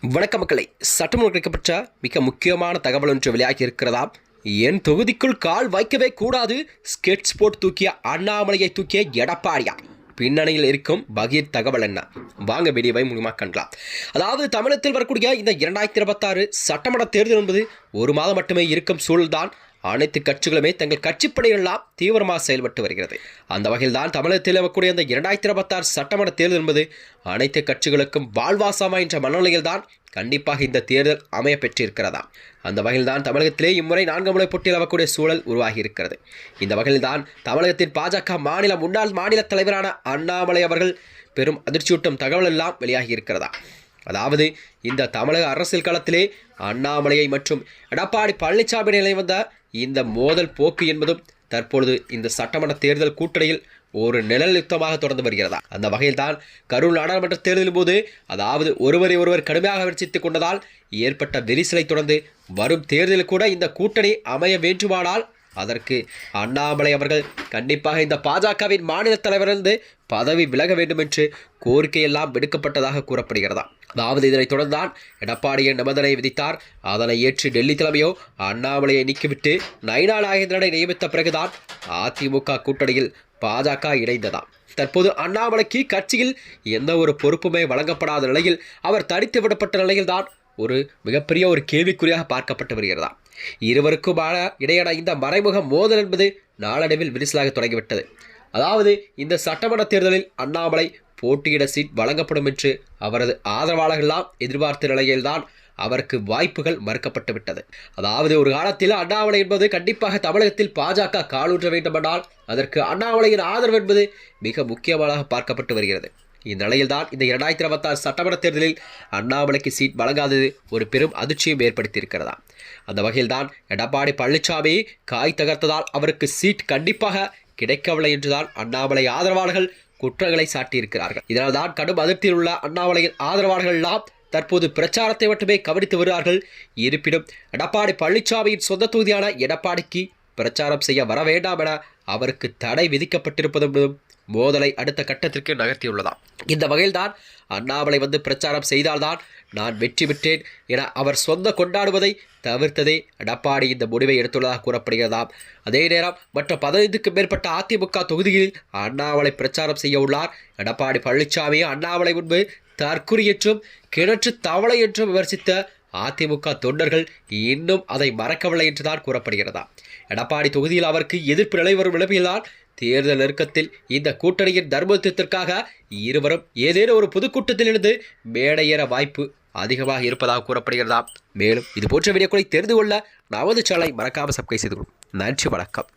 வணக்க மக்களை, சட்டமூலம் கிடைக்கப்பட்ட மிக முக்கியமான தகவல் ஒன்று வெளியாகி இருக்கிறதாம். என் தொகுதிக்குள் கால் வைக்கவே கூடாது, ஸ்கெட் ஸ்போர்ட் தூக்கிய அண்ணாமலையை தூக்கிய எடப்பாடியா? பின்னணியில் இருக்கும் பகீர் தகவல் என்ன? வாங்க வீடியோவை மூலமாக காணலாம். அதாவது தமிழகத்தில் வரக்கூடிய இந்த 2026 சட்டமன்ற தேர்தல் என்பது ஒரு மாதம் மட்டுமே இருக்கும் சூழல்தான் அனைத்து கட்சிகளுமே தங்கள் கட்சிப்படையெல்லாம் தீவிரமாக செயல்பட்டு வருகிறது. அந்த வகையில் தான் தமிழகத்தில் வரக்கூடிய இந்த 2026 சட்டமன்ற தேர்தல் என்பது அனைத்து கட்சிகளுக்கும் வாழ்வாசமா என்ற மனநிலையில் தான் கண்டிப்பாக இந்த தேர்தல் அமைய பெற்றிருக்கிறதா. அந்த வகையில் தான் தமிழகத்திலே இம்முறை 4 முறை போட்டியில் வரக்கூடிய சூழல் உருவாகி இருக்கிறது. இந்த வகையில் தான் தமிழகத்தின் பாஜக முன்னாள் மாநில தலைவரான அண்ணாமலை அவர்கள் பெரும் அதிர்ச்சியூட்டும் தகவல் எல்லாம் வெளியாகி இருக்கிறதா. அதாவது இந்த தமிழக அரசியல் களத்திலே அண்ணாமலையை மற்றும் எடப்பாடி பழனிசாமி நிலை வந்த இந்த மோதல் போக்கு என்பதும் தற்பொழுது இந்த சட்டமன்ற தேர்தல் கூட்டணியில் ஒரு நிழல் யுத்தமாக தொடர்ந்து வருகிறதா. அந்த வகையில் தான் கரூர் நாடாளுமன்ற தேர்தலின் போது அதாவது ஒருவரை ஒருவர் கடுமையாக விமர்சித்துக் கொண்டதால் ஏற்பட்ட விரிசலை தொடர்ந்து வரும் தேர்தலில் கூட இந்த கூட்டணி அமைய வேண்டுமானால் அதற்கு அண்ணாமலை அவர்கள் கண்டிப்பாக இந்த பாஜகவின் மாநில தலைவரிலிருந்து பதவி விலக வேண்டும் என்று கோரிக்கையெல்லாம் விடுக்கப்பட்டதாக கூறப்படுகிறதா. அதாவது இதனைத் தொடர்ந்தான் எடப்பாடியை நிபந்தனை விதித்தார். அதனை ஏற்று டெல்லி தலைமையோ அண்ணாமலையை நீக்கிவிட்டு நயினா நாகேந்திரனை நியமித்த பிறகுதான் அதிமுக கூட்டணியில் பாஜக இணைந்ததாம். தற்போது அண்ணாமலைக்கு கட்சியில் எந்த ஒரு பொறுப்புமே வழங்கப்படாத நிலையில் அவர் தடுத்து விடப்பட்ட நிலையில்தான் ஒரு மிகப்பெரிய ஒரு கேள்விக்குறியாக பார்க்கப்பட்டு வருகிறதா. இருவருக்கும் இடையான இந்த மறைமுக மோதல் என்பது நாளடைவில் விரிசலாக தொடங்கிவிட்டது. அதாவது இந்த சட்டமன்ற தேர்தலில் அண்ணாமலை போட்டியிட சீட் வழங்கப்படும் என்று அவரது ஆதரவாளர்களெல்லாம் எதிர்பார்த்த நிலையில்தான் அவருக்கு வாய்ப்புகள் மறுக்கப்பட்டு விட்டது. அதாவது ஒரு காலத்தில் அண்ணாமலை என்பது கண்டிப்பாக தமிழகத்தில் பாஜக காலூற்ற வேண்டுமென்றால் அதற்கு அண்ணாமலையின் ஆதரவு என்பது மிக முக்கியமாக பார்க்கப்பட்டு வருகிறது. இந்நிலையில்தான் இந்த 2026 சட்டமன்ற தேர்தலில் அண்ணாமலைக்கு சீட் வழங்காதது ஒரு பெரும் அதிர்ச்சியும் ஏற்படுத்தியிருக்கிறதா. அந்த வகையில்தான் எடப்பாடி பழனிசாமி காய் தகர்த்ததால் அவருக்கு சீட் கண்டிப்பாக கிடைக்கவில்லை என்றுதான் அண்ணாமலை ஆதரவாளர்கள் குற்றங்களை சாட்டியிருக்கிறார்கள். இதனால் தான் கடும் அதிருப்தியில் உள்ள அண்ணாமலையின் ஆதரவாளர்கள் எல்லாம் தற்போது பிரச்சாரத்தை மட்டுமே கவனித்து வருகிறார்கள். இருப்பினும் எடப்பாடி பழனிசாமியின் சொந்த தொகுதியான எடப்பாடிக்கு பிரச்சாரம் செய்ய வர வேண்டாம் என அவருக்கு தடை விதிக்கப்பட்டிருப்பதும் மோதலை அடுத்த கட்டத்திற்கு நகர்த்தியுள்ளதாம். இந்த வகையில்தான் அண்ணாமலை பிரச்சாரம் செய்தால்தான் நான் வெற்றி பெற்றேன் என அவர் சொந்த கொண்டாடுவதை தவிர்த்ததே எடப்பாடி இந்த முடிவை எடுத்துள்ளதாக கூறப்படுகிறதாம். அதே நேரம் மற்ற 15க்கும் மேற்பட்ட அதிமுக தொகுதிகளில் அண்ணாமலை பிரச்சாரம் செய்ய உள்ளார். எடப்பாடி பழனிசாமியை அண்ணாமலை முன்பு தற்குறி என்றும் கிணற்று தவளை என்றும் விமர்சித்த அதிமுக தொண்டர்கள் இன்னும் அதை மறக்கவில்லை என்றுதான் கூறப்படுகிறதா. எடப்பாடி தொகுதியில் அவருக்கு எதிர்ப்பு நிலை வரும் நிலைமையில்தான் தேர்தல் நெருக்கத்தில் இந்த கூட்டணியின் தர்மத்திற்காக இருவரும் ஏதேனும் ஒரு பொதுக்கூட்டத்தில் இருந்து மேடையேற வாய்ப்பு அதிகமாக இருப்பதாக கூறப்படுகிறதா. மேலும் இது போன்ற வீடியோக்களை தெரிந்து கொள்ள நமது சேனலை மறக்காமல் சப்ஸ்கிரைப் செய்து கொள்ளும். நன்றி, வணக்கம்.